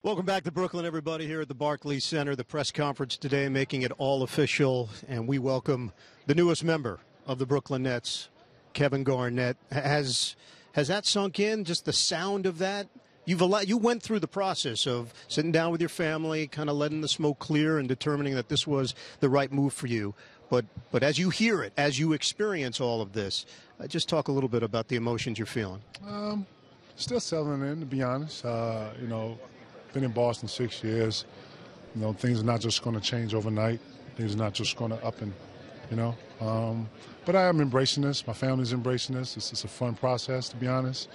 Welcome back to Brooklyn, everybody, here at the Barclays Center. The press conference today making it all official, and we welcome the newest member of the Brooklyn Nets, Kevin Garnett. Has that sunk in, just the sound of that? You went through the process of sitting down with your family, kind of letting the smoke clear and determining that this was the right move for you. But as you hear it, as you experience all of this, just talk a little bit about the emotions you're feeling. Still settling in, to be honest. Been in Boston 6 years. Things are not just going to change overnight. Things are not just going to up and, But I am embracing this. My family's embracing this. It's a fun process, to be honest.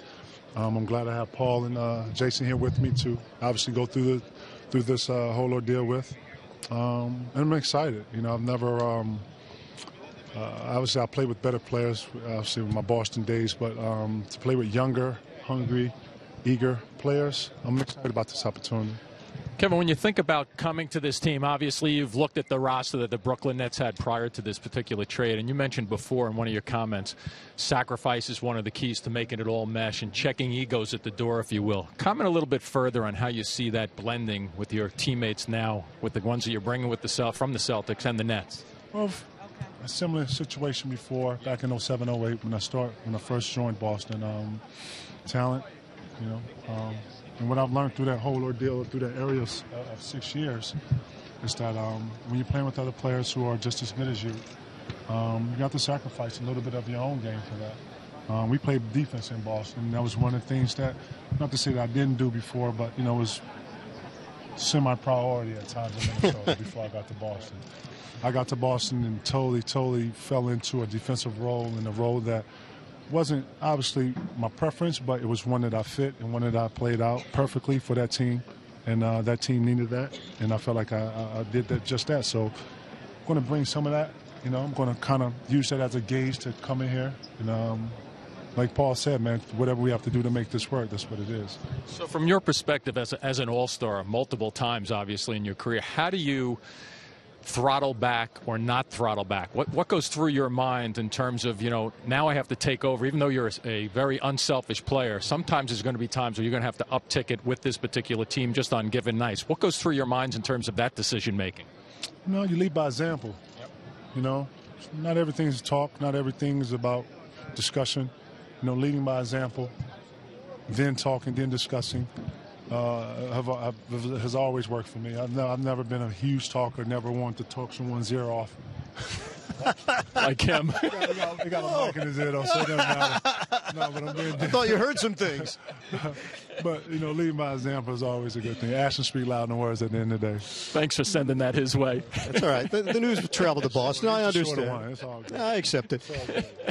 I'm glad I have Paul and Jason here with me to obviously go through this whole ordeal with. And I'm excited. I've never. Obviously, I played with better players, obviously with my Boston days, but to play with younger, hungry, eager players, I'm excited about this opportunity. Kevin, when you think about coming to this team, obviously you've looked at the roster that the Brooklyn Nets had prior to this particular trade, and you mentioned before in one of your comments, sacrifice is one of the keys to making it all mesh and checking egos at the door, if you will. Comment a little bit further on how you see that blending with your teammates now, with the ones that you're bringing with from the Celtics and the Nets. Well, a similar situation before, back in 07, 08, when I first joined Boston. Talent. And what I've learned through that whole ordeal, through that area of 6 years, is that when you're playing with other players who are just as good as you, you have to sacrifice a little bit of your own game for that. We played defense in Boston, and that was one of the things that, not to say that I didn't do before, but, was semi-priority at times in Minnesota before I got to Boston. I got to Boston and totally fell into a defensive role, and a role that wasn't obviously my preference, but it was one that I fit and one that I played out perfectly for that team, and that team needed that, and I felt like I did just that. So I'm going to bring some of that. I'm going to kind of use that as a gauge to come in here, and like Paul said, man, whatever we have to do to make this work, that's what it is. So from your perspective as an all-star multiple times, obviously, in your career, how do you throttle back or not throttle back? What goes through your mind in terms of, now I have to take over, even though you're a very unselfish player, sometimes there's going to be times where you're going to have to uptick it with this particular team just on given nights. What goes through your minds in terms of that decision making? You lead by example. Yep. Not everything is talk, not everything is about discussion. Leading by example, then talking, then discussing. Has always worked for me. I've never been a huge talker, never wanted to talk someone's ear off. Like him. He got a mic in his ear, though, so it doesn't matter. No, but I thought you heard some things. But, leading by example is always a good thing. Actions speak louder than words at the end of the day. Thanks for sending that his way. That's all right. The news traveled to Boston. I understand. It's all good. I accept it.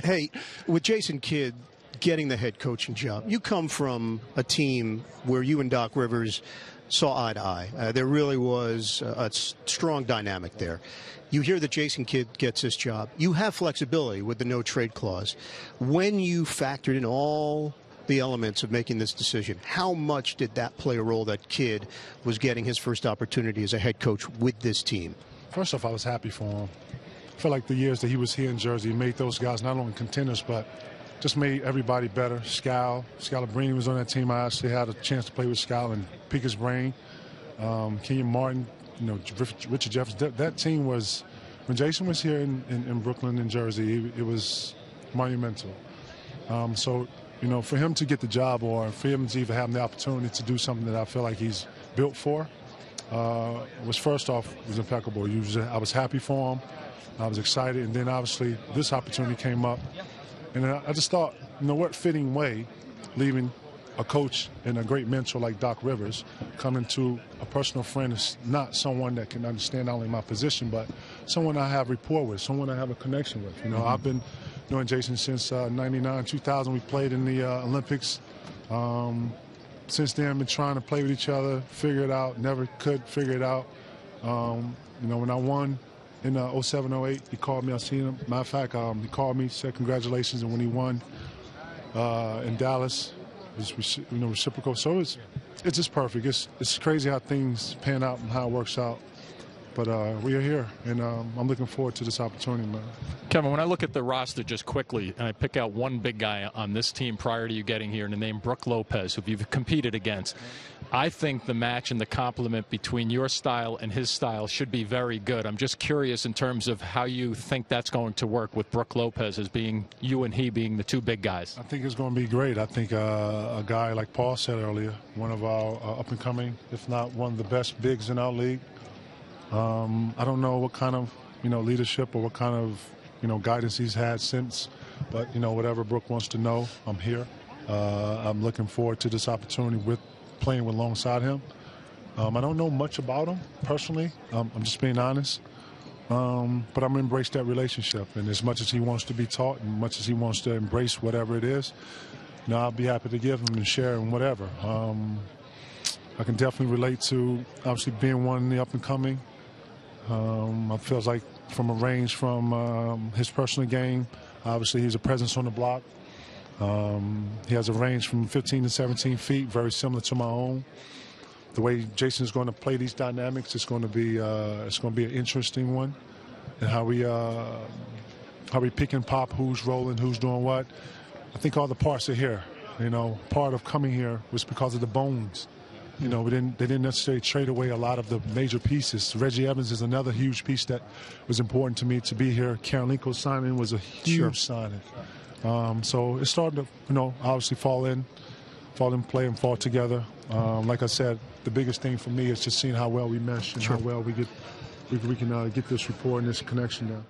Hey, with Jason Kidd getting the head coaching job, you come from a team where you and Doc Rivers saw eye to eye. There really was a strong dynamic there. You hear that Jason Kidd gets this job. You have flexibility with the no trade clause. When you factored in all the elements of making this decision, how much did that play a role that Kidd was getting his first opportunity as a head coach with this team? First off, I was happy for him. I felt like the years that he was here in Jersey made those guys not only contenders, but just made everybody better. Scalabrini was on that team. I actually had a chance to play with Scal and pick his brain. Kenyon Martin, Richard Jefferson. That team was, when Jason was here in Brooklyn and Jersey, it was monumental. So, for him to get the job, or for him to even have the opportunity to do something that I feel like he's built for, was first off, was impeccable. I was happy for him. I was excited. And then obviously this opportunity came up. And I just thought, what fitting way, leaving a coach and a great mentor like Doc Rivers, coming to a personal friend is not someone that can understand not only my position, but someone I have rapport with, someone I have a connection with. I've been knowing Jason since 99, 2000. We played in the Olympics. Since then, I've been trying to play with each other, figure it out, never could figure it out. When I won in 07, 08, he called me. I seen him. Matter of fact, he called me, said congratulations, and when he won in Dallas, it was reciprocal. So it's just perfect. It's crazy how things pan out and how it works out. But we are here, and I'm looking forward to this opportunity, man. Kevin, when I look at the roster just quickly, and I pick out one big guy on this team prior to you getting here, and the name Brook Lopez, who you've competed against, I think the match and the complement between your style and his style should be very good. I'm just curious in terms of how you think that's going to work with Brook Lopez as being you and he being the two big guys. I think it's going to be great. I think a guy like Paul said earlier, one of our up-and-coming, if not one of the best bigs in our league. I don't know what kind of leadership or what kind of guidance he's had since, but whatever Brook wants to know, I'm here. I'm looking forward to this opportunity with playing alongside him. I don't know much about him personally. I'm just being honest. But I'm going to embrace that relationship. And as much as he wants to be taught and much as he wants to embrace whatever it is, I'll be happy to give him and share him whatever. I can definitely relate to obviously being one in the up and coming. I feel like from a range from his personal game, obviously he's a presence on the block. He has a range from 15 to 17 feet, very similar to my own. The way Jason is going to play these dynamics, it's going to be an interesting one, and how we pick and pop, who's rolling, who's doing what. I think all the parts are here. Part of coming here was because of the bones. They didn't necessarily trade away a lot of the major pieces. Reggie Evans is another huge piece that was important to me to be here. Karolinko's signing was a huge signing. So it's starting to, obviously fall in play and fall together. Like I said, the biggest thing for me is just seeing how well we mesh and how well we can get this rapport and this connection down.